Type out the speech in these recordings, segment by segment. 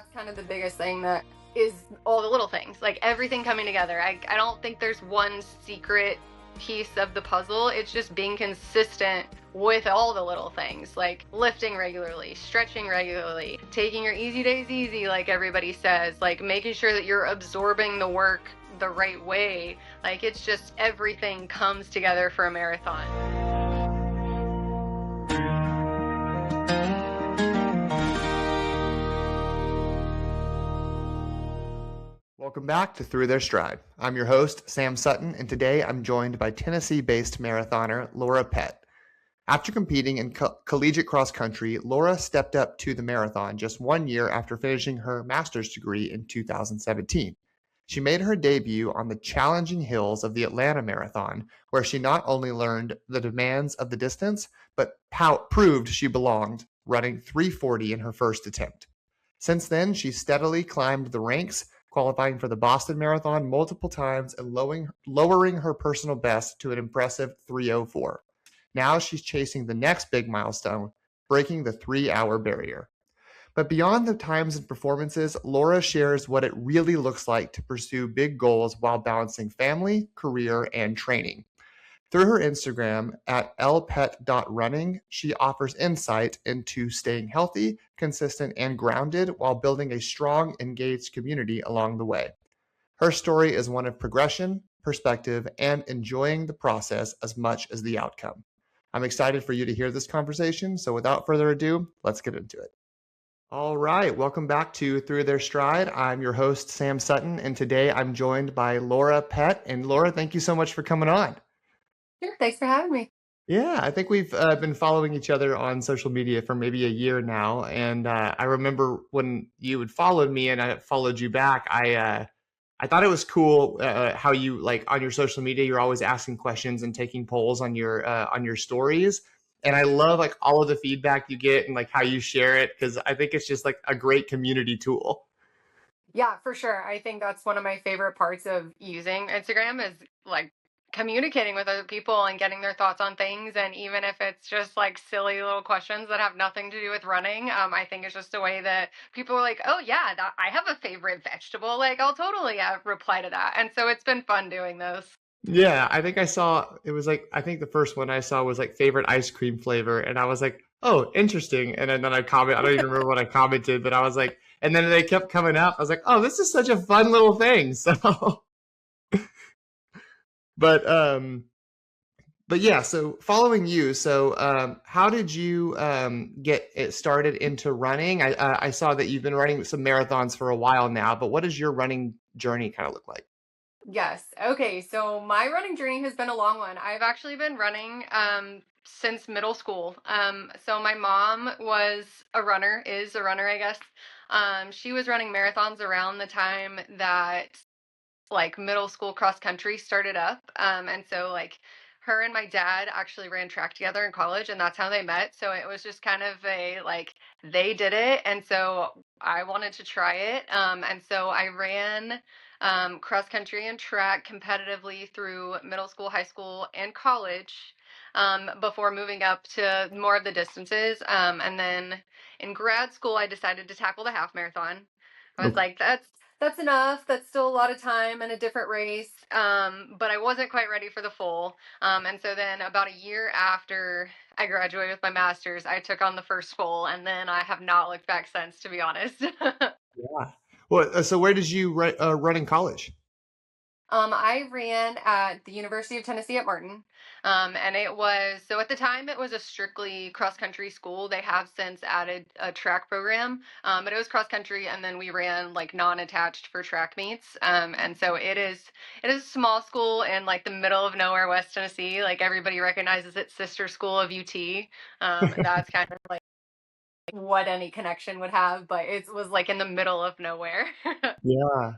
that's kind of the biggest thing, that is all the little things, like everything coming together. I don't think there's one secret piece of the puzzle. It's just being consistent with all the little things, like lifting regularly, stretching regularly, taking your easy days easy, like everybody says, like making sure that you're absorbing the work the right way. Like, it's just everything comes together for a marathon. Welcome back to Through Their Stride. I'm your host, Sam Sutton, and today I'm joined by Tennessee-based marathoner Laura Pett. After competing in collegiate cross country, Laura stepped up to the marathon just 1 year after finishing her master's degree in 2017. She made her debut on the challenging hills of the Atlanta Marathon, where she not only learned the demands of the distance, but proved she belonged, running 3:40 in her first attempt. Since then, she's steadily climbed the ranks, qualifying for the Boston Marathon multiple times and lowering her personal best to an impressive 3:04. Now she's chasing the next big milestone, breaking the 3-hour barrier. But beyond the times and performances, Laura shares what it really looks like to pursue big goals while balancing family, career, and training. Through her Instagram at lpet.running, she offers insight into staying healthy, consistent, and grounded while building a strong, engaged community along the way. Her story is one of progression, perspective, and enjoying the process as much as the outcome. I'm excited for you to hear this conversation, so without further ado, let's get into it. All right, welcome back to Through Their Stride. I'm your host, Sam Sutton, and today I'm joined by Laura Pett. And Laura, thank you so much for coming on. Sure, thanks for having me. Yeah, I think we've been following each other on social media for maybe a year now, and I remember when you had followed me and I followed you back. I thought it was cool how you, like, on your social media, you're always asking questions and taking polls on your stories, and I love like all of the feedback you get and like how you share it, because I think it's just like a great community tool. Yeah, for sure. I think that's one of my favorite parts of using Instagram, is like communicating with other people and getting their thoughts on things. And even if it's just like silly little questions that have nothing to do with running, I think it's just a way that people are like, oh, yeah, I have a favorite vegetable. Like, I'll totally reply to that. And so it's been fun doing those. Yeah, I think I saw it was like, I think the first one I saw was like favorite ice cream flavor, and I was like, oh, interesting. And then I I don't even remember what I commented, but I was like, and then they kept coming up. I was like, oh, this is such a fun little thing. So, but yeah. So following you, so how did you get it started into running? I saw that you've been running some marathons for a while now, but what does your running journey kind of look like? Yes. Okay. So my running journey has been a long one. I've actually been running since middle school. So my mom is a runner, I guess. She was running marathons around the time that like middle school cross country started up. And so like her and my dad actually ran track together in college, and that's how they met. So it was just kind of a like they did it, and so I wanted to try it. And so I ran cross country and track competitively through middle school, high school, and college. Before moving up to more of the distances. And then in grad school, I decided to tackle the half marathon. I was like, that's enough. That's still a lot of time and a different race. But I wasn't quite ready for the full. And so then about a year after I graduated with my master's, I took on the first full, and then I have not looked back since, to be honest. Yeah. Well, so where did you run in college? I ran at the University of Tennessee at Martin. And it was, so at the time, it was a strictly cross country school. They have since added a track program, but it was cross country. And then we ran like non-attached for track meets. And so it is a small school in like the middle of nowhere, West Tennessee. Like everybody recognizes its sister school of UT. That's kind of like what any connection would have, but it was like in the middle of nowhere. Yeah.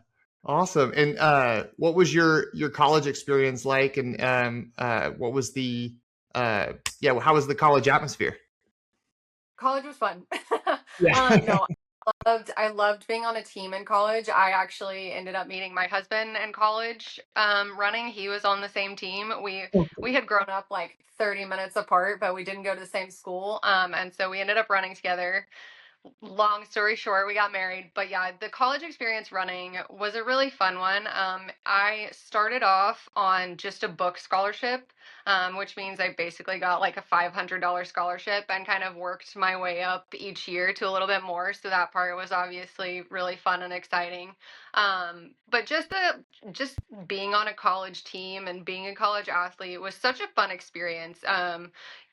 Awesome. And what was your college experience like? And what was the yeah, how was the college atmosphere? College was fun. Yeah. No, I loved being on a team in college. I actually ended up meeting my husband in college, running. He was on the same team. We had grown up like 30 minutes apart, but we didn't go to the same school. And so we ended up running together long story short, we got married. But yeah, the college experience running was a really fun one. I started off on just a book scholarship, which means I basically got like a $500 scholarship and kind of worked my way up each year to a little bit more. So that part was obviously really fun and exciting. But just being on a college team and being a college athlete was such a fun experience.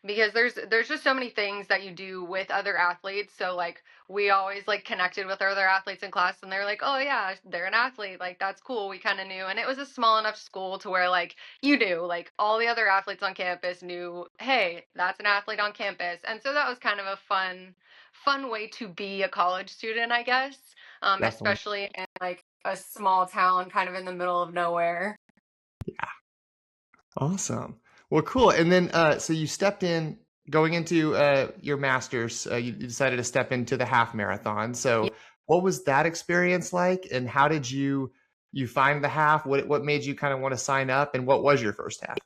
Because there's just so many things that you do with other athletes. So like we always like connected with our other athletes in class, and they're like, oh yeah, they're an athlete, like that's cool. We kind of knew, and it was a small enough school to where like you knew, like all the other athletes on campus knew, hey, that's an athlete on campus. And so that was kind of a fun way to be a college student, I guess. Definitely. Especially in like a small town kind of in the middle of nowhere. Awesome. Well, cool. And then, so you stepped in going into your master's. You decided to step into the half marathon. So, what was that experience like, and how did you find the half? What made you kind of want to sign up, and what was your first half?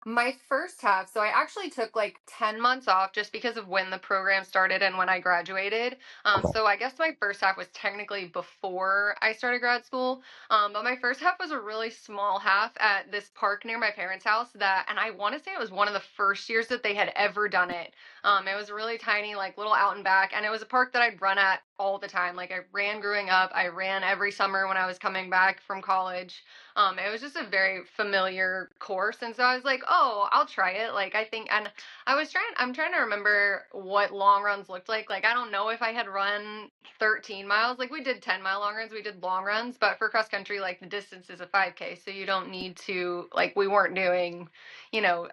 My first half, so I actually took like 10 months off just because of when the program started and when I graduated. Okay. So I guess my first half was technically before I started grad school. But my first half was a really small half at this park near my parents' house and I want to say it was one of the first years that they had ever done it. It was really tiny, like little out and back, and it was a park that I'd run at all the time. Like I ran growing up, I ran every summer when I was coming back from college. It was just a very familiar course, and so I was like, "Oh, I'll try it." Like I think, and I'm trying to remember what long runs looked like. Like I don't know if I had run 13 miles. Like we did 10-mile long runs, we did long runs, but for cross country, like the distance is a 5K, so you don't need to like we weren't doing, you know,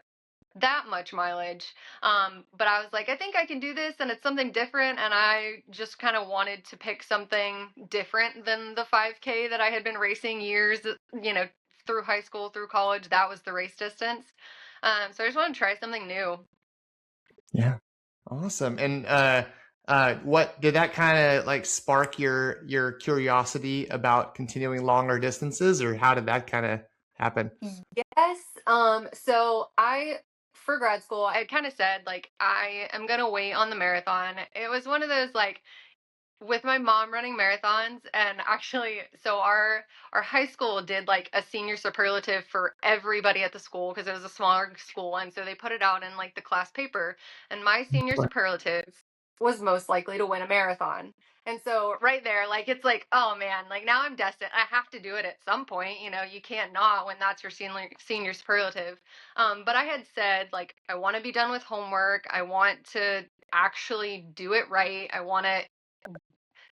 that much mileage. But I was like, I think I can do this, and it's something different. And I just kind of wanted to pick something different than the 5K that I had been racing years, you know, through high school, through college. That was the race distance. So I just wanted to try something new. Yeah. Awesome. And what did that kind of like spark your curiosity about continuing longer distances, or how did that kind of happen? Yes. So for grad school, I kind of said like I am gonna wait on the marathon. It was one of those like with my mom running marathons, and actually so our high school did like a senior superlative for everybody at the school because it was a smaller school, and so they put it out in like the class paper, and my senior superlative was most likely to win a marathon. And so right there, like it's like, oh man, like now I'm destined. I have to do it at some point. You know, you can't not when that's your senior superlative. But I had said like I want to be done with homework. I want to actually do it right. I want to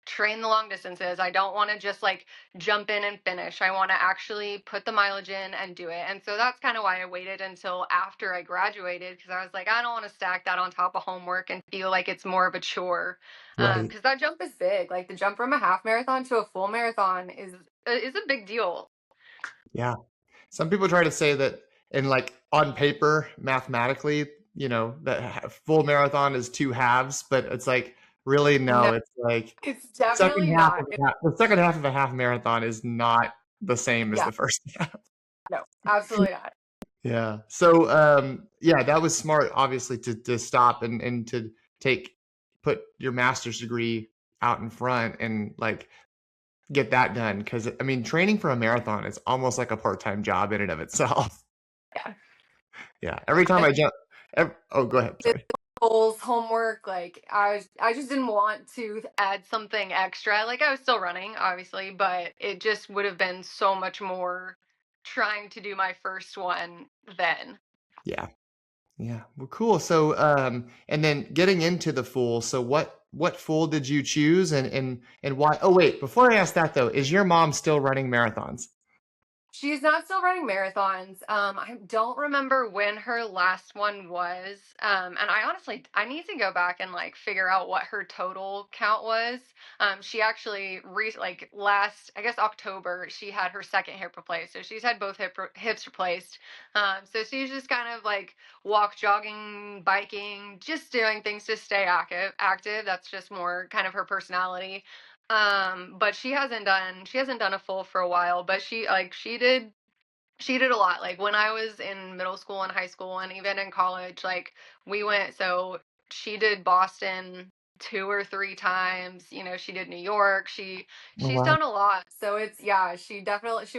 train the long distances. I don't want to just like jump in and finish. I want to actually put the mileage in and do it. And so that's kind of why I waited until after I graduated, because I was like, I don't want to stack that on top of homework and feel like it's more of a chore. Right. Because that jump is big. Like the jump from a half marathon to a full marathon is a big deal. Yeah. Some people try to say that in like on paper, mathematically, that full marathon is two halves, but it's like really No, no, it's like it's second definitely half not. of the second half of a half marathon is not the same as Yeah, the first half. no, absolutely not. Yeah. So yeah, that was smart obviously to stop and to take put your master's degree out in front and like get that done because I mean training for a marathon is almost like a part-time job in and of itself. Yeah. Yeah. Every time I jump oh go ahead, sorry. Goals, homework, like I just didn't want to add something extra. Like I was still running, obviously, but it just would have been so much more trying to do my first one then. Yeah. Yeah. Well, cool. So and then getting into the fool, so what fool did you choose and why? Oh wait, before I ask that though, is your mom still running marathons? She's not still running marathons. I don't remember when her last one was. And I honestly, I need to go back and like figure out what her total count was. She actually like last, I guess October, she had her second hip replaced. So she's had both hips replaced. So she's just kind of like jogging, biking, just doing things to stay active. That's just more kind of her personality. But she hasn't done a full for a while, but she did a lot. Like when I was in middle school and high school and even in college, like we went so she did Boston 2 or 3 times. You know, she did New York. Oh, She's wow. done a lot. So it's yeah, she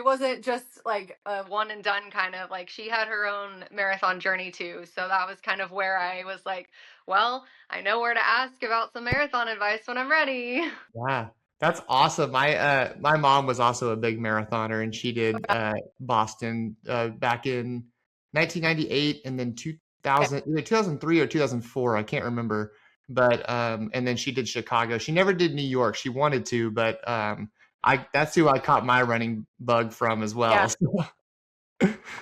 wasn't just like a one and done kind of like she had her own marathon journey too. So that was kind of where I was like, well, I know where to ask about some marathon advice when I'm ready. Yeah, that's awesome. My mom was also a big marathoner, and she did Boston back in 1998, and then 2000, either 2003 or 2004. I can't remember, but and then she did Chicago. She never did New York. She wanted to, but I that's who I caught my running bug from as Yeah. well.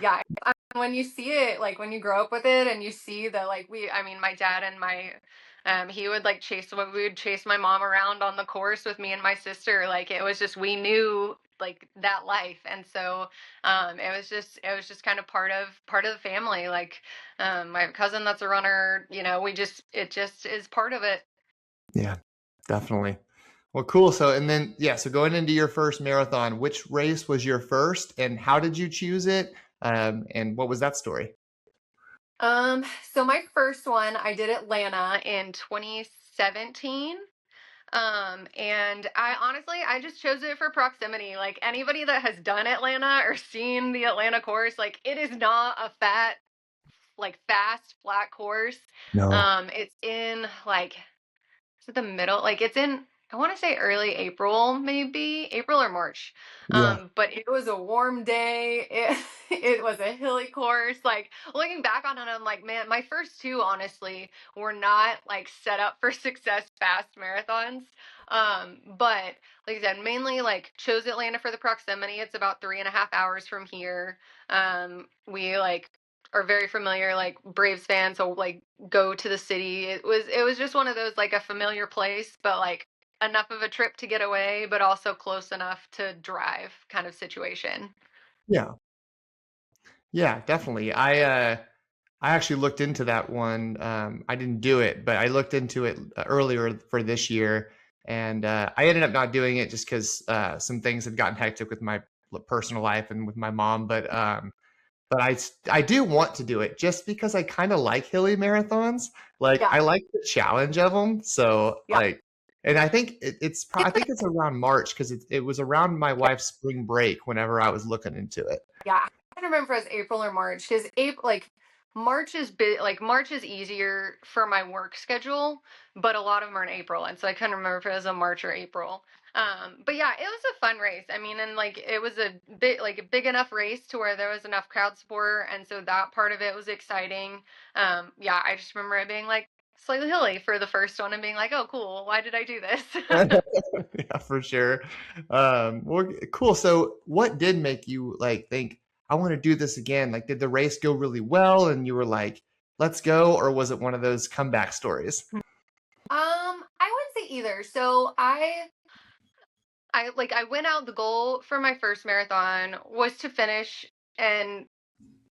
Yeah, when you see it, like when you grow up with it and you see that, like I mean, my dad and he would like we would chase my mom around on the course with me and my sister. Like it was just, we knew like that life. And so, it was just kind of part of the family. Like, my cousin that's a runner, you know, it just is part of it. Yeah, definitely. Well, cool. So, and then, yeah, so going into your first marathon, which race was your first and how did you choose it? And what was that story? So my first one, I did Atlanta in 2017. And I honestly, I just chose it for proximity. Like anybody that has done Atlanta or seen the Atlanta course, like it is not a fast, flat course. No. It's in like, is it the middle? Like it's in, I want to say early April, maybe April or March. Yeah. But it was a warm day. It was a hilly course. Like looking back on it, I'm like, man, my first two honestly were not like set up for success fast marathons. But like I said, mainly like chose Atlanta for the proximity. It's about 3.5 hours from here. We like are very familiar, like Braves fans, so like go to the city. It was just one of those, like a familiar place, but like enough of a trip to get away, but also close enough to drive kind of situation. Yeah. Yeah, definitely. I actually looked into that one. I didn't do it, but I looked into it earlier for this year, and I ended up not doing it just because some things had gotten hectic with my personal life and with my mom. But I do want to do it just because I kind of like hilly marathons. Like Yeah, I like the challenge of them. So yeah. like, and I think I think it's around March because it was around my wife's spring break whenever I was looking into it. Yeah, I don't remember if it was April or March because April, like March is easier for my work schedule, but a lot of them are in April, and so I couldn't remember if it was a March or April. But yeah, it was a fun race. I mean, and like it was a big enough race to where there was enough crowd support, and so that part of it was exciting. Yeah, I just remember it being like slightly hilly for the first one and being like, oh, cool, why did I do this? Yeah, for sure. Well, cool. So, what did make you like think I want to do this again? Like, did the race go really well, and you were like, "Let's go," or was it one of those comeback stories? I wouldn't say either. So I went out, the goal for my first marathon was to finish, and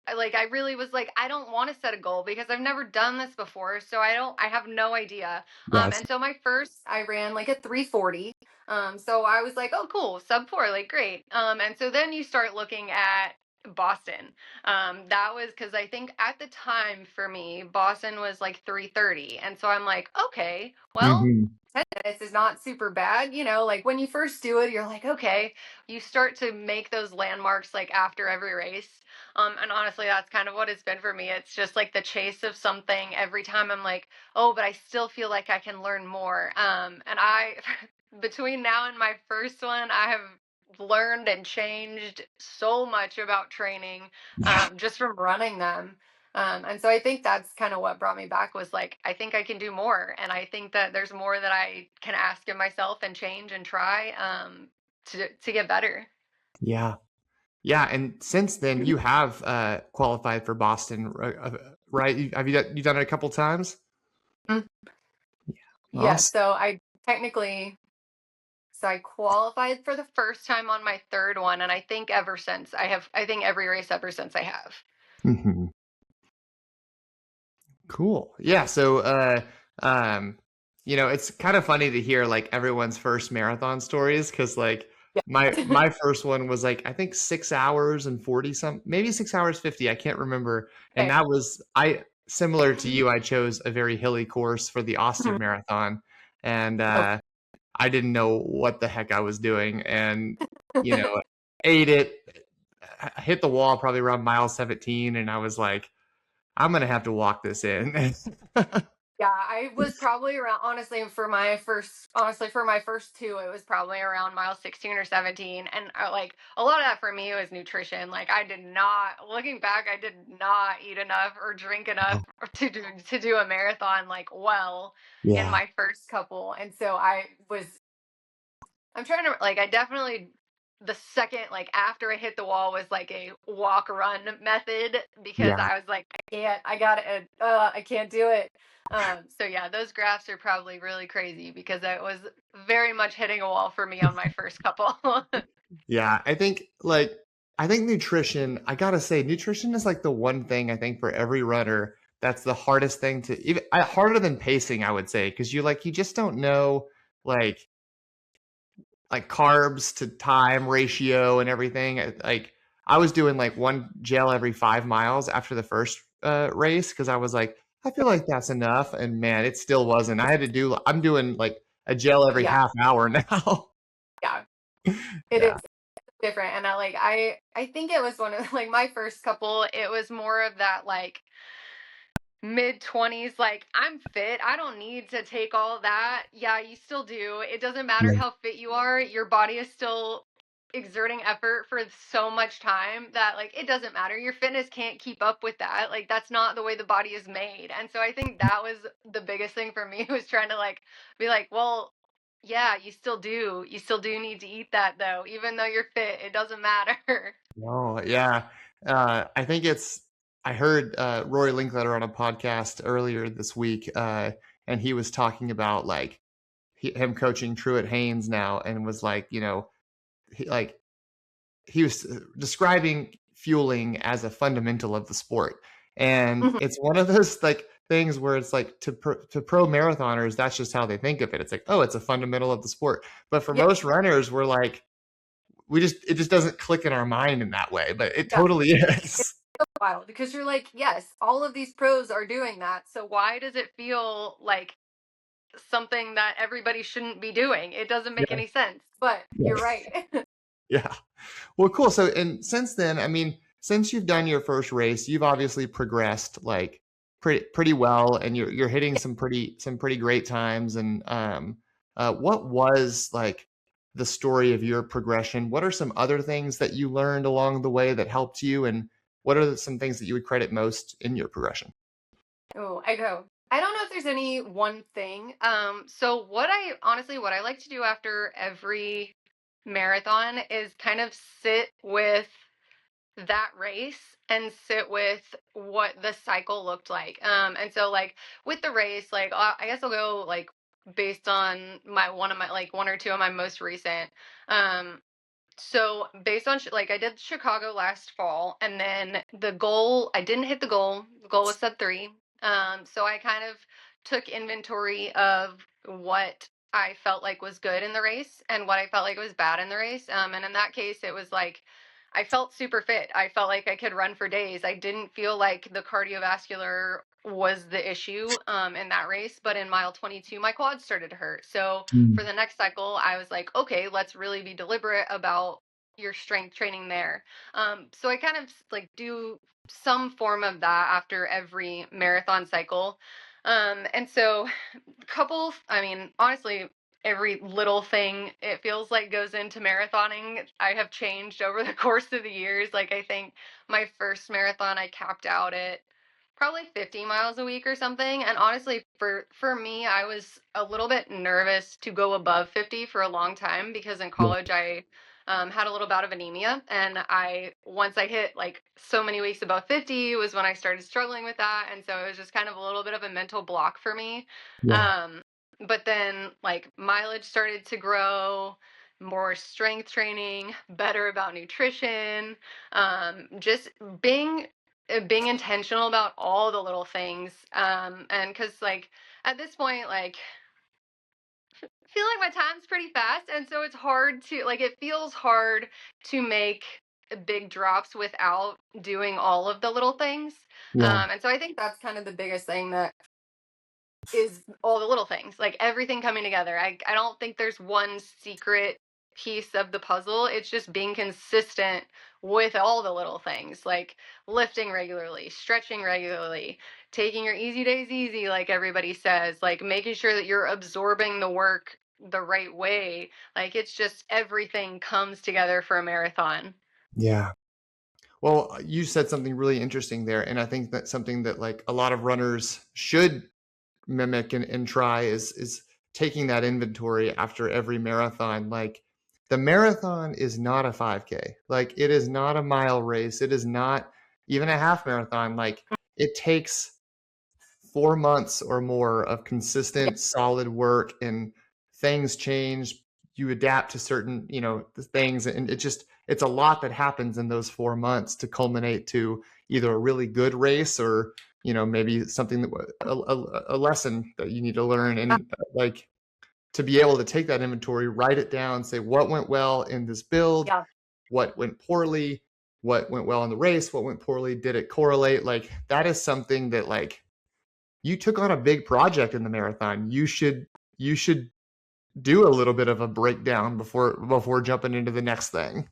I really was like, I don't want to set a goal because I've never done this before, so I have no idea. Yes. And so my first I ran like a 3:40. So I was like, oh cool, sub 4, like great. And so then you start looking at Boston. That was because I think at the time for me, Boston was like 3:30. And so I'm like, okay, well, Hmm. 10 minutes is not super bad. You know, like when you first do it, you're like, okay, you start to make those landmarks like after every race. And honestly, that's kind of what it's been for me. It's just like the chase of something every time. I'm like, oh, but I still feel like I can learn more. And between now and my first one, I have learned and changed so much about training, Yeah. just from running them. And so I think that's kind of what brought me back, was like, I think I can do more. And I think that there's more that I can ask of myself and change and try, to get better. Yeah. Yeah. And since then, you have qualified for Boston, right? Have you done it a couple times? Mm. Yeah. Awesome. So I qualified for the first time on my third one. And I think ever since I think every race ever since I have. Hmm. Cool. Yeah. So, um, it's kind of funny to hear like everyone's first marathon stories because like Yeah. my first one was like I think 6 hours and 40 some, maybe 6 hours 50. I can't remember. And Okay. that was I similar to you. I chose a very hilly course for the Austin Mhm. Marathon. and Oh, I didn't know what the heck I was doing, and you know, ate it. I hit the wall probably around mile 17, and I was like, I'm gonna have to walk this in. yeah, I was probably around, honestly for my first two, it was probably around mile 16 or 17. And like a lot of that for me was nutrition. Like I did not, looking back, I did not eat enough or drink enough Oh, to do a marathon like well in yeah, my first couple. And so I'm trying to like I definitely the second like after I hit the wall was like a walk run method because yeah. I was like I got it I can't do it. So yeah, those graphs are probably really crazy because it was very much hitting a wall for me on my first couple. Yeah, I think nutrition, I gotta say, nutrition is like the one thing I think for every runner that's the hardest thing to even harder than pacing, I would say, because you just don't know like carbs to time ratio and everything. Like I was doing like one gel every 5 miles after the first race because I was like, I feel like that's enough, and man, it still wasn't. I'm doing like a gel every Yeah, half hour now. yeah. It is Yeah, different. And I think it was one of like my first couple, it was more of that like mid 20s like I'm fit, I don't need to take all that. Yeah, you still do. It doesn't matter yeah, how fit you are, your body is still exerting effort for so much time that like it doesn't matter, your fitness can't keep up with that. Like that's not the way the body is made. And so I think that was the biggest thing for me was trying to like be like, well, yeah, you still do need to eat that though, even though you're fit, it doesn't matter. no, yeah. I think I heard Roy Linkletter on a podcast earlier this week, and he was talking about like him coaching Truett Haynes now, and was like, he, like he was describing fueling as a fundamental of the sport. And Mhm. it's one of those like things where it's like to pro marathoners, that's just how they think of it. It's like, oh, it's a fundamental of the sport. But for Yeah, most runners, we're like, it just doesn't click in our mind in that way, but it yeah. totally is. Wild because you're like, yes, all of these pros are doing that. So why does it feel like something that everybody shouldn't be doing? It doesn't make Yeah. any sense. But you're Yeah. right. Yeah. Well, cool. So, and since then, I mean, since you've done your first race, you've obviously progressed like pretty well, and you're hitting some pretty great times. And what was like the story of your progression? What are some other things that you learned along the way that helped you, and what are some things that you would credit most in your progression? Oh, I go. I don't know if there's any one thing. So what I like to do after every marathon is kind of sit with that race and sit with what the cycle looked like. And so like with the race, like I guess I'll go like based on my one or two of my most recent. Um, so based on like I did Chicago last fall, and then the goal I didn't hit the goal. The goal was sub 3. So I kind of took inventory of what I felt like was good in the race and what I felt like was bad in the race. And in that case, it was like I felt super fit. I felt like I could run for days. I didn't feel like the cardiovascular was the issue in that race, but in mile 22, my quads started to hurt. So for Mm. the next cycle, I was like, okay, let's really be deliberate about your strength training there. So I kind of like do some form of that after every marathon cycle. And so I mean, honestly, every little thing it feels like goes into marathoning. I have changed over the course of the years. Like I think my first marathon I capped out at probably 50 miles a week or something. And honestly, for me, I was a little bit nervous to go above 50 for a long time because in Yeah. college I had a little bout of anemia, and once I hit like so many weeks above 50 was when I started struggling with that, and so it was just kind of a little bit of a mental block for me. Yeah. um, but then like mileage started to grow, more strength training, better about nutrition, just being intentional about all the little things. And because like at this point, like I feel like my time's pretty fast, and so it's hard to like it feels hard to make big drops without doing all of the little things. Yeah. And so I think that's kind of the biggest thing that is all the little things, like everything coming together. I don't think there's one secret piece of the puzzle. It's just being consistent with all the little things, like lifting regularly, stretching regularly, taking your easy days easy, like everybody says, like making sure that you're absorbing the work the right way. Like it's just everything comes together for a marathon. Yeah. Well, you said something really interesting there, and I think that's something that like a lot of runners should mimic and try is taking that inventory after every marathon. Like the marathon is not a 5K. Like it is not a mile race. It is not even a half marathon. Like it takes 4 months or more of Yeah, consistent, solid work, and things change. You adapt to certain, things, and it's a lot that happens in those 4 months to culminate to either a really good race or maybe something that a lesson that you need to learn, and like to be able to take that inventory, write it down, say what went well in this build, yeah, what went poorly, what went well in the race, what went poorly, did it correlate? Like that is something that like you took on a big project in the marathon. You should do a little bit of a breakdown before jumping into the next thing.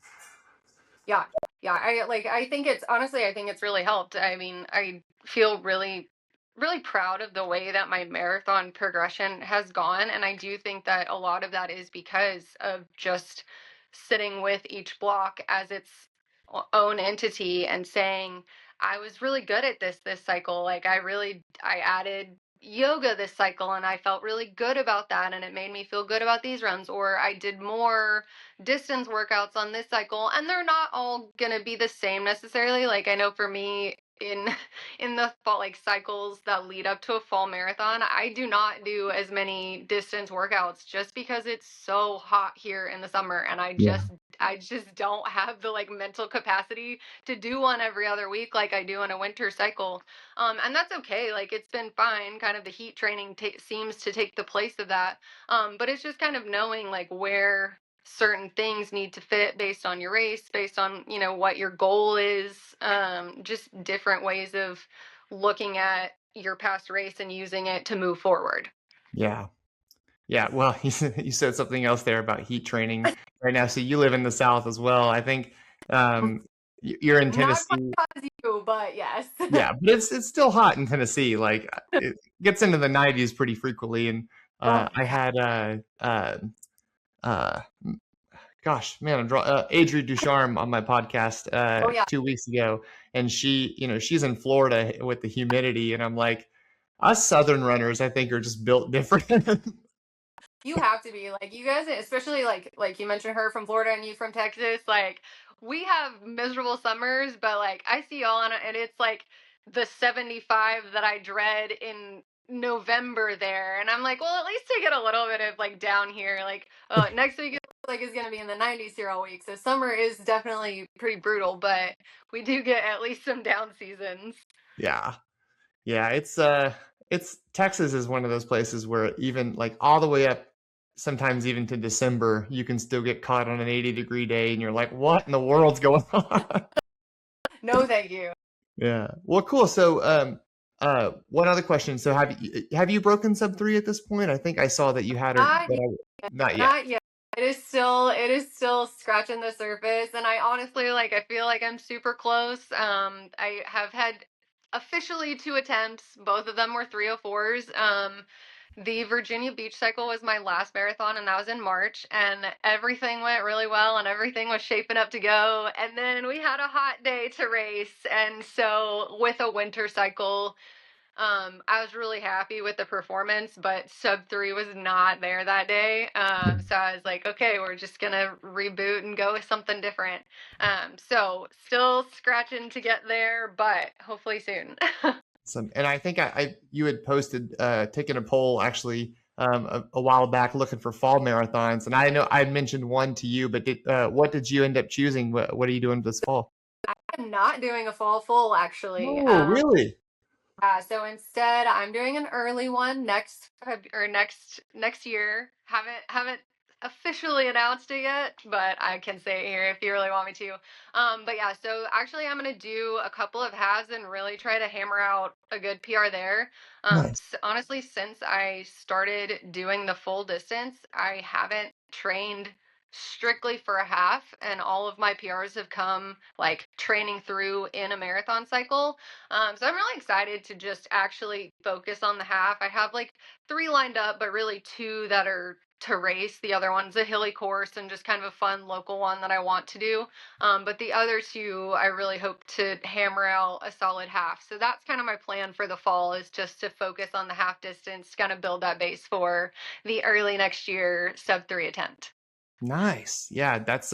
yeah, yeah. I think it's honestly, I think it's really helped. I mean, I feel really, really proud of the way that my marathon progression has gone. And I do think that a lot of that is because of just sitting with each block as its own entity and saying, I was really good at this cycle. Like I added yoga this cycle and I felt really good about that and it made me feel good about these runs, or I did more distance workouts on this cycle, and they're not all gonna be the same necessarily. Like I know for me in in the fall, like cycles that lead up to a fall marathon, I do not do as many distance workouts just because it's so hot here in the summer, and Yeah. I just don't have the like mental capacity to do one every other week like I do in a winter cycle. And that's okay. Like it's been fine. Kind of the heat training seems to take the place of that. But it's just kind of knowing like where certain things need to fit based on your race, based on what your goal is, just different ways of looking at your past race and using it to move forward. Yeah. Yeah. Well, you said something else there about heat training right now. So you live in the South as well. I think you're in Not quite Tennessee. as you, but yes. Yeah, but it's still hot in Tennessee. Like it gets into the 90s pretty frequently. And Oh I yeah. had uh, gosh, man, Adri Ducharme on my podcast Oh yeah. 2 weeks ago, and she's in Florida with the humidity, and I'm like, us Southern runners, I think, are just built different. You have to be like you guys, especially like you mentioned her from Florida and you from Texas. Like we have miserable summers, but like I see y'all on it, and it's like the 75 that I dread in November there, and I'm like, well, at least I get a little bit of like down here. Like next week like is gonna be in the 90s here all week, so summer is definitely pretty brutal, but we do get at least some down seasons. Yeah, yeah, it's Texas is one of those places where even like all the way up, sometimes even to December, you can still get caught on an 80-degree day, and you're like, what in the world's going on? No, thank you. Yeah. Well, cool. So, one other question. So, have you broken sub 3 at this point? I think I saw that you had it, Not but not yet. Not yet. It is still scratching the surface, and I honestly like I feel like I'm super close. I have had officially two attempts. Both of them were 304s. The Virginia Beach cycle was my last marathon, and that was in March, and everything went really well, and everything was shaping up to go. And then we had a hot day to race, and so with a winter cycle, I was really happy with the performance, but Sub-3 was not there that day. So I was like, okay, we're just gonna reboot and go with something different. So still scratching to get there, but hopefully soon. And I think you had posted taking a poll actually a while back looking for fall marathons, and I know I mentioned one to you, but what did you end up choosing? What are you doing this fall? I'm not doing a fall full actually. Oh, really? So instead, I'm doing an early one next or next year. Haven't officially announced it yet, but I can say it here if you really want me to. But yeah, so actually I'm gonna do a couple of halves and really try to hammer out a good PR there. Nice. Honestly, since I started doing the full distance, I haven't trained strictly for a half, and all of my PRs have come like training through in a marathon cycle. So I'm really excited to just actually focus on the half. I have like three lined up, but really two that are to race. The other one's a hilly course and just kind of a fun local one that I want to do. But the other two, I really hope to hammer out a solid half. So that's kind of my plan for the fall, is just to focus on the half distance, kind of build that base for the early next year sub-3 attempt. Nice. Yeah, that's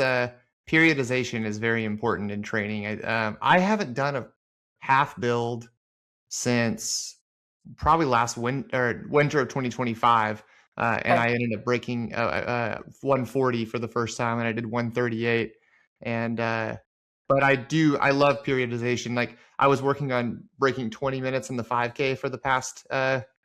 periodization is very important in training. I haven't done a half build since probably last winter of 2025, and Okay. I ended up breaking 140 for the first time, and I did 138. And but I love periodization. Like I was working on breaking 20 minutes in the 5K for the past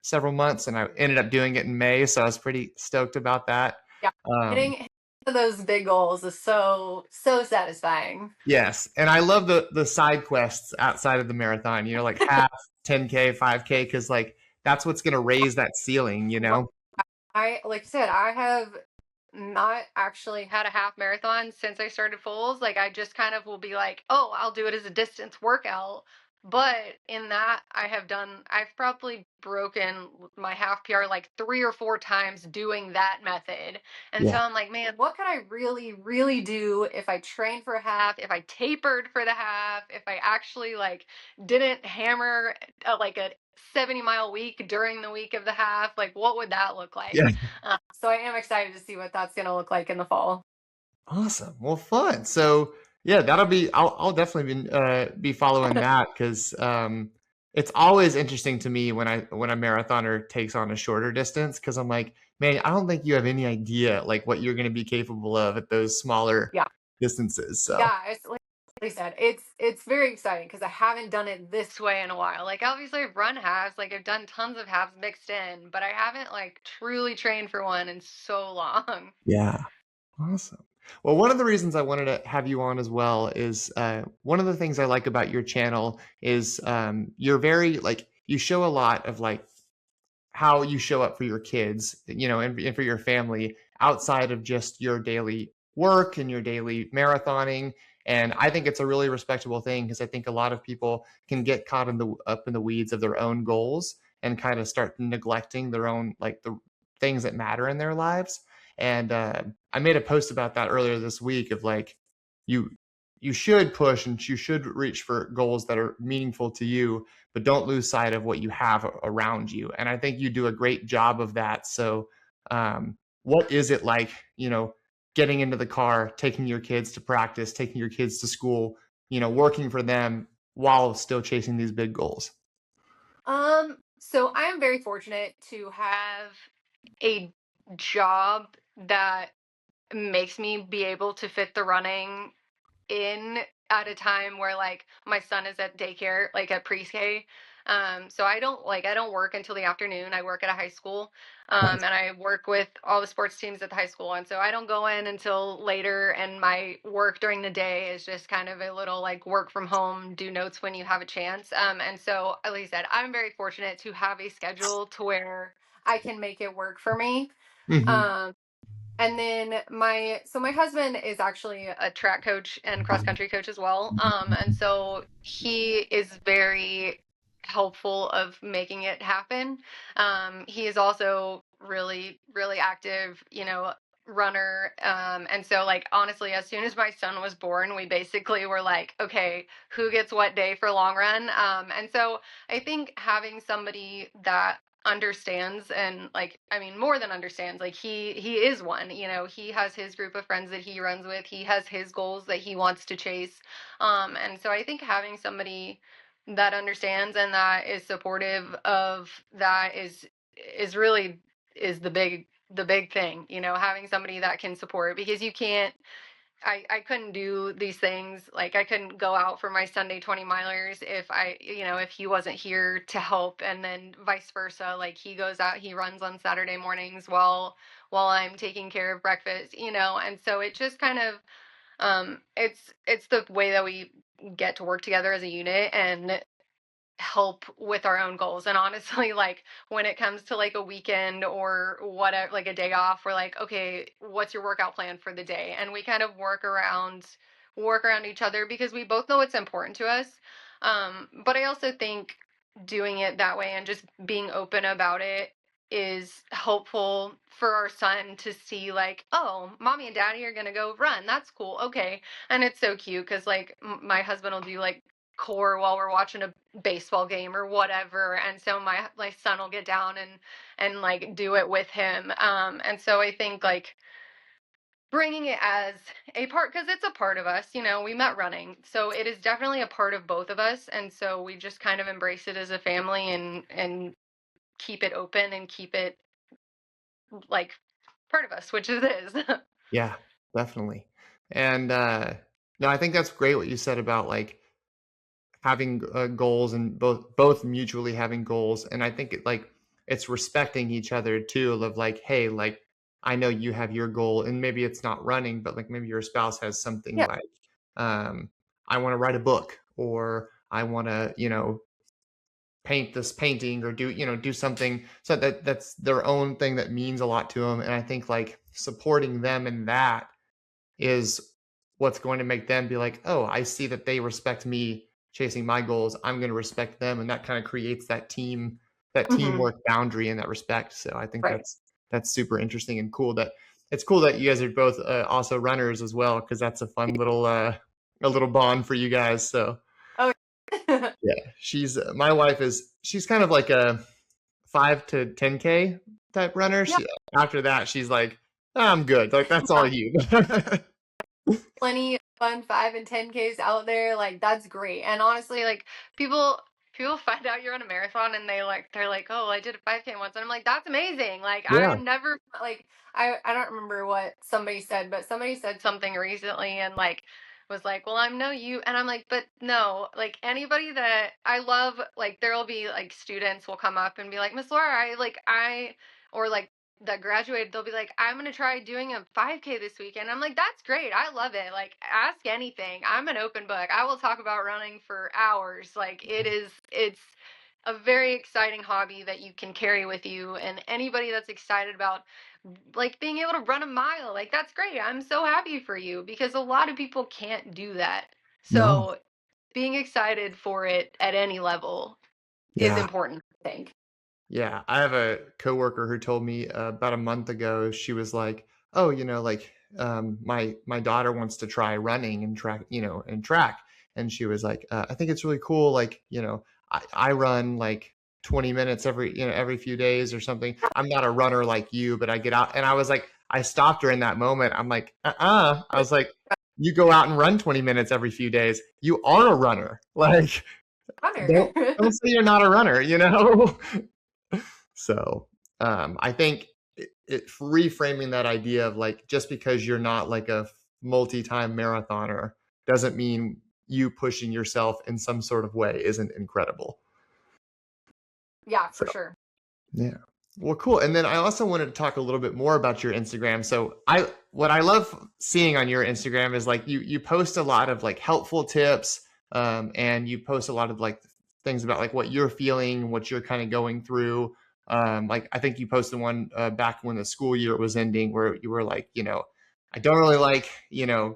several months, and I ended up doing it in May, so I was pretty stoked about that. Yeah. Um, Hitting those big goals is so satisfying. Yes, and I love the side quests outside of the marathon. Like half, 10K, 5K, because like that's what's gonna raise that ceiling. I like I said, I have not actually had a half marathon since I started fulls. Like I just kind of will be like, oh, I'll do it as a distance workout. But in that, I've probably broken my half PR like 3 or 4 times doing that method. And so Yeah. I'm like, man, what could I really do if I trained for a half, if I tapered for the half, if I actually like didn't hammer like a 70-mile week during the week of the half? Like, what would that look like? Yeah. So I am excited to see what that's going to look like in the fall. Awesome. Well, fun. So yeah, I'll definitely be following that because it's always interesting to me when a marathoner takes on a shorter distance because I'm like, man, I don't think you have any idea like what you're going to be capable of at those smaller Yeah. distances. So Yeah, it's like I said, it's very exciting because I haven't done it this way in a while. Like obviously I've run halves, like I've done tons of halves mixed in, but I haven't like truly trained for one in so long. yeah. Awesome. Well, one of the reasons I wanted to have you on as well is one of the things I like about your channel is you're very like you show a lot of like how you show up for your kids, and for your family outside of just your daily work and your daily marathoning. And I think it's a really respectable thing because I think a lot of people can get caught up in the weeds of their own goals and kind of start neglecting their own like the things that matter in their lives. And I made a post about that earlier this week of like you you should push and you should reach for goals that are meaningful to you, but don't lose sight of what you have around you. And I think you do a great job of that. So, what is it like, getting into the car, taking your kids to practice, taking your kids to school, working for them while still chasing these big goals? So I am very fortunate to have a job that makes me be able to fit the running in at a time where like my son is at daycare, like at pre-K. So I don't work until the afternoon. I work at a high school. Nice. And I work with all the sports teams at the high school. And so I don't go in until later, and my work during the day is just kind of a little like work from home, do notes when you have a chance. And so like I said, I'm very fortunate to have a schedule to where I can make it work for me. Hmm. Um, and then my husband is actually a track coach and cross country coach as well. And so he is very helpful of making it happen. He is also really active, runner. And so like honestly, as soon as my son was born, we basically were like, okay, who gets what day for long run? And so I think having somebody that understands, and like I mean more than understands, like he is one, he has his group of friends that he runs with, he has his goals that he wants to chase. And so I think having somebody that understands and that is supportive of that is really is the big thing, having somebody that can support, because you can't I couldn't do these things. Like I couldn't go out for my Sunday 20 milers if if he wasn't here to help, and then vice versa. Like he goes out, he runs on Saturday mornings while I'm taking care of breakfast, and so it just kind of it's the way that we get to work together as a unit and help with our own goals. And honestly, like when it comes to like a weekend or whatever, like a day off, we're like, okay, what's your workout plan for the day? And we kind of work around each other because we both know it's important to us. But I also think doing it that way and just being open about it is helpful for our son to see, like, oh, mommy and daddy are gonna go run, that's cool, okay. And it's so cute because like my husband will do like core while we're watching a baseball game or whatever, and so my son will get down and like do it with him. And so I think like bringing it as a part, because it's a part of us, we met running, so it is definitely a part of both of us, and so we just kind of embrace it as a family and keep it open and keep it like part of us, which it is. Yeah, definitely. And no, I think that's great what you said about like having goals and both mutually having goals. And I think it's respecting each other too, of like, hey, like I know you have your goal and maybe it's not running, but like maybe your spouse has something Yeah. like um I want to write a book, or I want to, paint this painting, or do something, so that's their own thing that means a lot to them. And I think like supporting them in that is what's going to make them be like, oh, I see that they respect me chasing my goals, I'm going to respect them. And that kind of creates that Hmm. teamwork boundary in that respect. So I think Right. that's super interesting and cool. That it's cool that you guys are both also runners as well, because that's a fun little a little bond for you guys. So Oh. yeah, she's my wife is she's kind of like a 5 to 10K type runner. Yeah. After that, she's like, I'm good. Like that's all you. Plenty of fun 5 and 10Ks out there. Like that's great. And honestly, like people people find out you're on a marathon and they're like, oh, I did a 5K once, and I'm like, that's amazing. Like I Yeah. am never like I don't remember what somebody said, but somebody said something recently and like was like, well, I'm no you, and I'm like, but no, like anybody that I love, like there will be like students will come up and be like, Miss Laura, I or like that graduated, they'll be like, I'm gonna try doing a 5K this weekend. I'm like, that's great. I love it. Like, ask anything. I'm an open book. I will talk about running for hours. Like, it's a very exciting hobby that you can carry with you. And anybody that's excited about like being able to run a mile, like, that's great. I'm so happy for you because a lot of people can't do that. No. So, being excited for it at any level is Yeah. important, I think. Yeah. I have a coworker who told me about a month ago, she was like, oh, like my daughter wants to try running and track. And she was like, I think it's really cool. Like, I run like 20 minutes every few days or something. I'm not a runner like you, but I get out. And I was like, I stopped her in that moment. I'm like, I was like, you go out and run 20 minutes every few days. You are a runner. Like, Runner. don't say you're not a runner. So I think reframing that idea of like, just because you're not like a multi-time marathoner doesn't mean you pushing yourself in some sort of way isn't incredible. Yeah, So for sure. yeah. Well, cool. And then I also wanted to talk a little bit more about your Instagram. So what I love seeing on your Instagram is like you post a lot of like helpful tips, and you post a lot of like things about like what you're feeling, what you're kind of going through. Like I think you posted one back when the school year was ending, where you were like, I don't really like,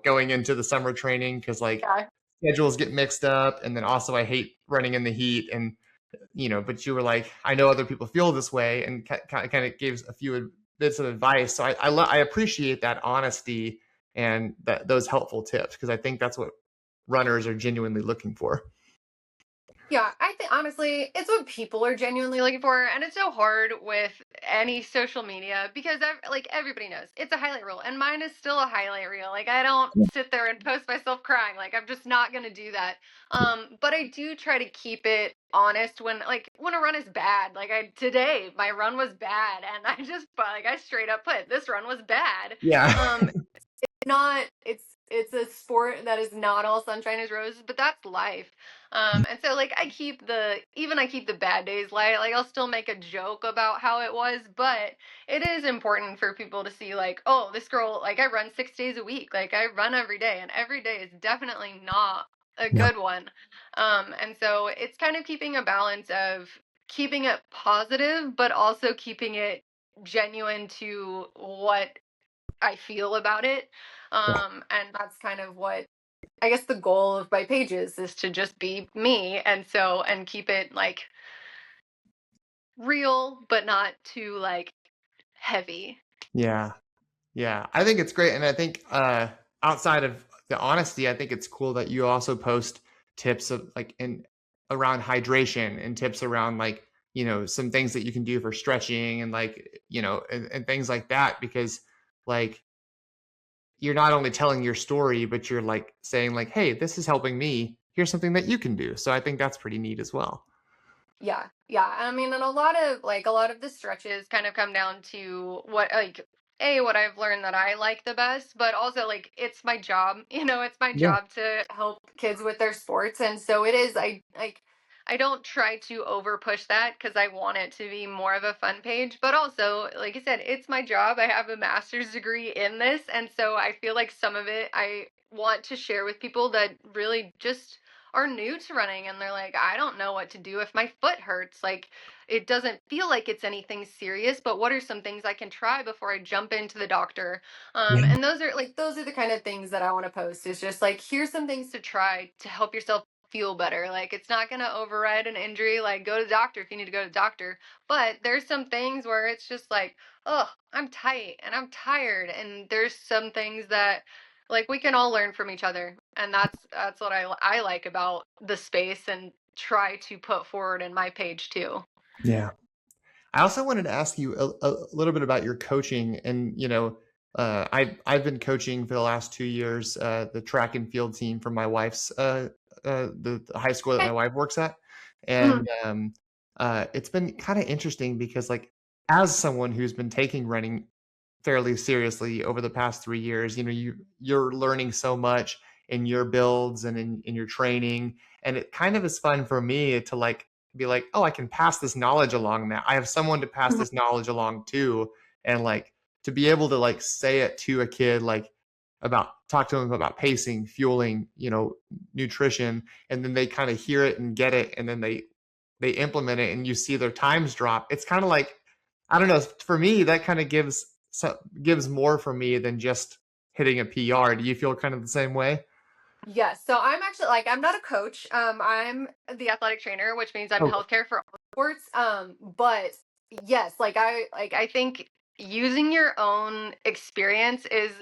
going into the summer training because like Yeah. schedules get mixed up, and then also I hate running in the heat. And but you were like, I know other people feel this way, and kind of gave a few bits of advice. So I appreciate that honesty and those helpful tips, because I think that's what runners are genuinely looking for. Yeah, I think honestly, it's what people are genuinely looking for, and it's so hard with any social media because like everybody knows it's a highlight reel, and mine is still a highlight reel. Like I don't sit there and post myself crying. Like I'm just not gonna do that. But I do try to keep it honest when a run is bad. Like today, my run was bad, and I just like I straight up put this run was bad. Yeah. Um, not it's it's a sport that is not all sunshine is roses, but that's life. And so like I keep the bad days light. Like I'll still make a joke about how it was, but it is important for people to see like, oh, this girl, like I run 6 days a week. Like I run every day, and every day is definitely not a Yeah. good one. And so it's kind of keeping a balance of keeping it positive, but also keeping it genuine to what I feel about it. Yeah. And that's kind of what I guess the goal of my pages is to just be me. And keep it like real, but not too like heavy. Yeah. Yeah. I think it's great. And I think outside of the honesty, I think it's cool that you also post tips of like in around hydration and tips around like, some things that you can do for stretching and like, and things like that, because like you're not only telling your story, but you're like saying like, hey, this is helping me. Here's something that you can do. So I think that's pretty neat as well. Yeah, yeah. I mean, and a lot of the stretches kind of come down to what like what I've learned that I like the best, but also like it's my job. It's my Yeah. job to help kids with their sports, and so it is. I don't try to over push that because I want it to be more of a fun page, but also, like I said, it's my job. I have a master's degree in this, and so I feel like some of it I want to share with people that really just are new to running and they're like, I don't know what to do if my foot hurts. Like, it doesn't feel like it's anything serious, but what are some things I can try before I jump into the doctor? Yeah. And those are the kind of things that I want to post is just like, here's some things to try to help yourself feel better. Like, it's not going to override an injury. Like, go to the doctor if you need to go to the doctor. But there's some things where it's just like, oh, I'm tight and I'm tired. And there's some things that like we can all learn from each other, and that's what I like about the space and try to put forward in my page too. Yeah. I also wanted to ask you a little bit about your coaching, and I've been coaching for the last 2 years the track and field team for my wife's the high school that Okay. my wife works at, Mhm. and it's been kind of interesting because like as someone who's been taking running fairly seriously over the past 3 years, you're learning so much in your builds and in your training, and it kind of is fun for me to like be like, oh, I can pass this knowledge along now. I have someone to pass Mhm. this knowledge along to, and like to be able to like say it to a kid, like about talk to them about pacing, fueling, nutrition, and then they kind of hear it and get it, and then they implement it, and you see their times drop. It's kind of like, I don't know, for me that kind of gives more for me than just hitting a PR. Do you feel kind of the same way? Yes. So I'm actually like I'm not a coach. I'm the athletic trainer, which means I'm Oh, healthcare for all sports. But yes, I think using your own experience is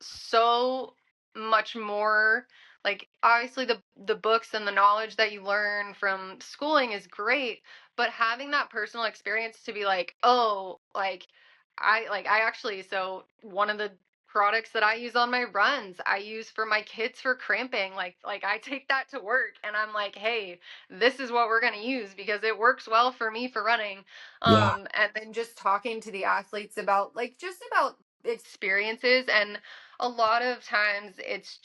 so much more like obviously the books and the knowledge that you learn from schooling is great, but having that personal experience to be like, oh, I actually so one of the products that I use on my runs, I use for my kids for cramping. Like I take that to work and I'm like, "Hey, this is what we're going to use because it works well for me for running." yeah, And then just talking to the athletes about like just about experiences, and a lot of times it's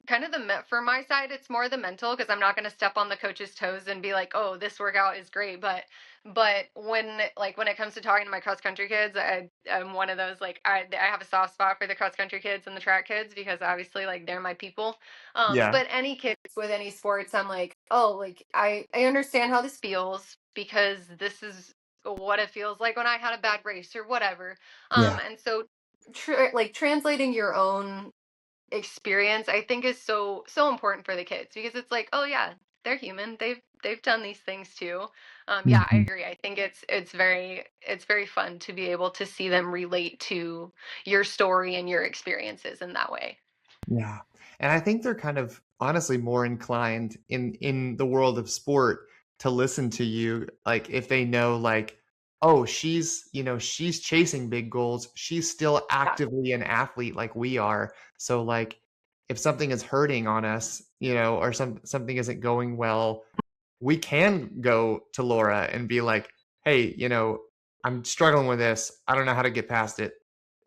kind of for my side it's more the mental because I'm not going to step on the coach's toes and be like, oh, this workout is great, but when it comes to talking to my cross country kids, I'm one of those like I have a soft spot for the cross country kids and the track kids because obviously like they're my people. yeah, But any kids with any sports, I'm like, oh, like I understand how this feels because this is what it feels like when I had a bad race or whatever. yeah, And so like translating your own experience I think is so important for the kids because it's like, oh yeah, they're human, they've done these things too. Yeah, I mhm, agree. I think it's very fun to be able to see them relate to your story and your experiences in that way. yeah. And I think they're kind of honestly more inclined in the world of sport to listen to you, like if they know like, oh, she's chasing big goals. She's still Yeah. actively an athlete like we are. So like if something is hurting on us, or something isn't going well, we can go to Laura and be like, hey, I'm struggling with this. I don't know how to get past it.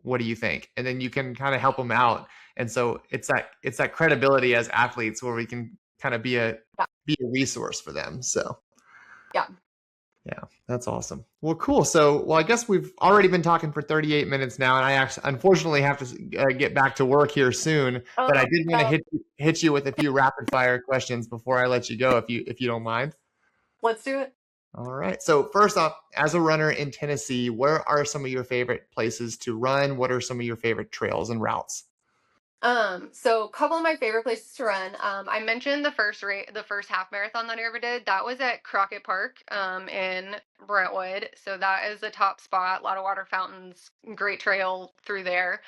what do you think? And then you can kind of help them out. And so it's that credibility as athletes where we can kind of Yeah. be a resource for them. So Yeah. yeah, that's awesome. Well, cool. So, well, I guess we've already been talking for 38 minutes now, and I actually, unfortunately, have to get back to work here soon. But I Oh, did want to no. hit you with a few rapid fire questions before I let you go, if you don't mind. Let's do it. All right. So, first off, as a runner in Tennessee, where are some of your favorite places to run? What are some of your favorite trails and routes? So a couple of my favorite places to run. I mentioned the first half marathon that I ever did. That was at Crockett Park, in Brentwood. So that is the top spot. A lot of water fountains, great trail through there.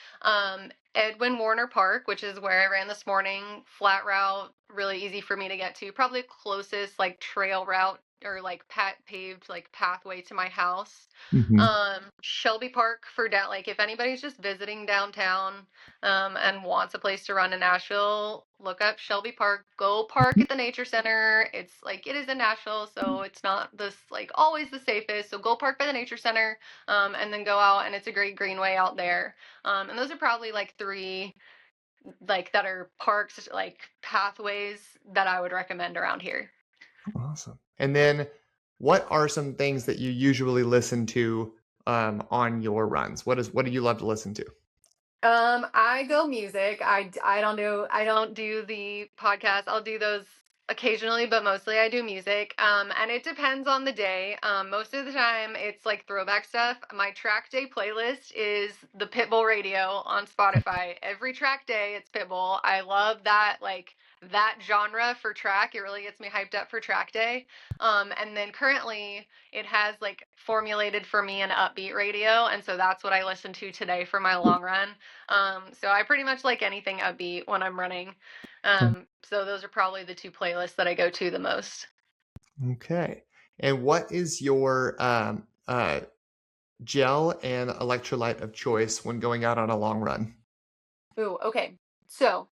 Edwin Warner Park, which is where I ran this morning, flat route, really easy for me to get to. Probably closest like trail route or like paved like pathway to my house. Hmm. Shelby Park for down, like if anybody's just visiting downtown and wants a place to run in Nashville, look up Shelby Park. Go park at the nature center. It's like it is in Nashville, so it's not this like always the safest. So go park by the nature center, and then go out, and it's a great greenway out there. And those are probably like three like that are parks like pathways that I would recommend around here. Awesome. And then, what are some things that you usually listen to on your runs? What do you love to listen to? I go music. I don't do the podcast. I'll do those occasionally, but mostly I do music. And it depends on the day. Most of the time it's like throwback stuff. My track day playlist is the Pitbull radio on Spotify. Every track day it's Pitbull. I love that that genre for track. It really gets me hyped up for track day. And then currently it has like formulated for me an upbeat radio, and so that's what I listen to today for my long run. So I pretty much like anything upbeat when I'm running. So those are probably the two playlists that I go to the most. Okay. And what is your gel and electrolyte of choice when going out on a long run? Ooh, okay. So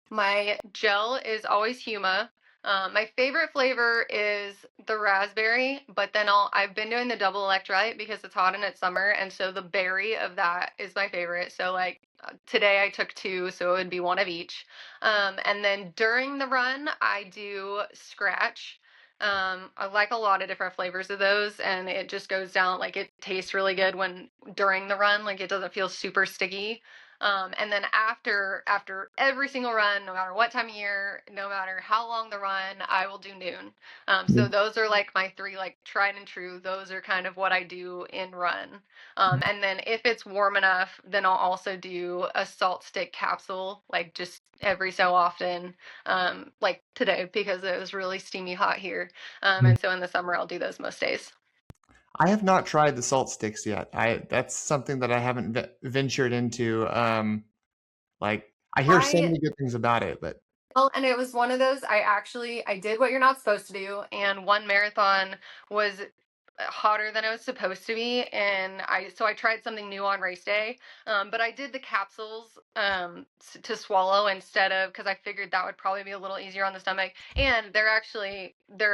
my gel is always Huma. My favorite flavor is the raspberry, but then I've been doing the double electrolyte because it's hot and it's summer, and so the berry of that is my favorite. So like today I took two, so it would be one of each. And then during the run, I do scratch. I like a lot of different flavors of those, and it just goes down like it tastes really good when during the run, like it doesn't feel super sticky. And then after every single run, no matter what time of year, no matter how long the run, I will do noon. So those are like my three like tried and true. Those are kind of what I do in run. And then if it's warm enough, then I'll also do a salt stick capsule, like just every so often, like today because it was really steamy hot here. And so in the summer I'll do those most days. I have not tried the salt sticks yet. I That's something that I haven't ventured into. Like I hear so I many good things about it, but Well, and it was one of those I did what you're not supposed to do, and one marathon was hotter than it was supposed to be, and I tried something new on race day. But I did the capsules to swallow instead of because I figured that would probably be a little easier on the stomach, and they're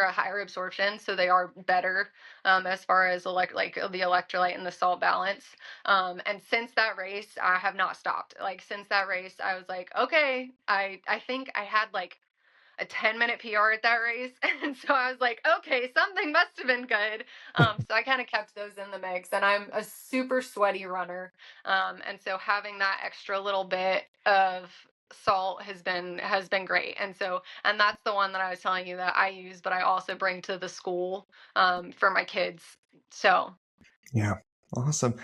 a higher absorption, so they are better as far as like the electrolyte and the salt balance. And since that race, I have not stopped. Like since that race, I was like, okay, I think I had like a 10-minute PR at that race. And so I was like, okay, something must have been good. So I kind of kept those in the mix. And I'm a super sweaty runner. And so having that extra little bit of salt has been great. And that's the one that I was telling you that I use, but I also bring to the school for my kids. So yeah, awesome.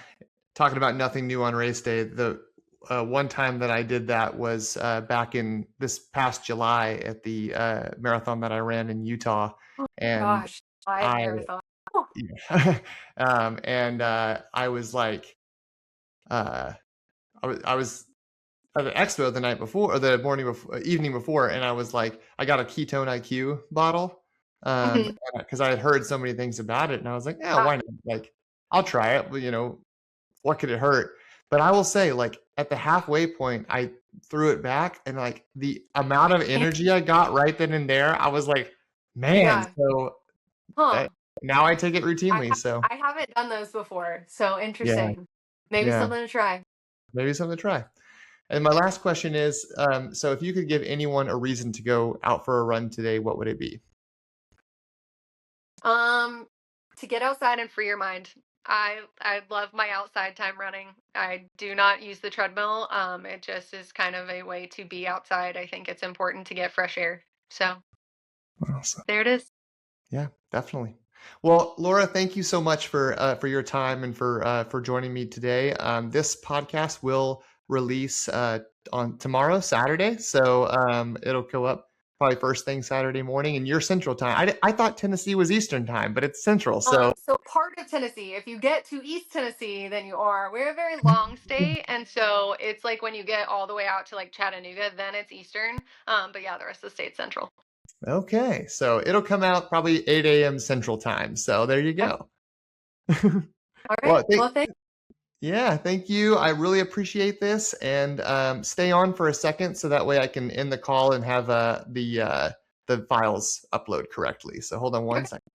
Talking about nothing new on race day, the one time that I did that was back in this past July at the marathon that I ran in Utah, and gosh, live I marathon. yeah. And I was like, uh, I was at an expo the night before or the morning before, evening before, and I was like, I got a ketone IQ bottle Mhm. because I had heard so many things about it, and I was like, yeah, why not? Like, I'll try it. What could it hurt? But I will say, like at the halfway point, I threw it back, and like the amount of energy I got right then and there, I was like, man. Yeah. So that, Huh. now I take it I routinely. ha- So I haven't done those before, so yeah. interesting. Maybe Yeah, something to try. maybe something to try. And my last question is, so if you could give anyone a reason to go out for a run today, what would it be? Um, to get outside and free your mind. I love my outside time running. I do not use the treadmill. It just is kind of a way to be outside. I think it's important to get fresh air. So Awesome. there it is. Yeah, definitely. Well, Laura, thank you so much for your time and for joining me today. This podcast will release on tomorrow, Saturday, so it'll go up probably first thing Saturday morning, and your Central Time. I thought Tennessee was Eastern Time, but it's Central. So So part of Tennessee, if you get to East Tennessee, then you are. We're a very long state, and so it's like when you get all the way out to like Chattanooga, then it's Eastern. But yeah, the rest of the state's Central. okay, so it'll come out probably 8 a.m. Central Time. So there you Okay. go. All Well, right. Well, thank. yeah, thank you. I really appreciate this, and stay on for a second so that way I can end the call and have the files upload correctly. So hold on one Okay. second.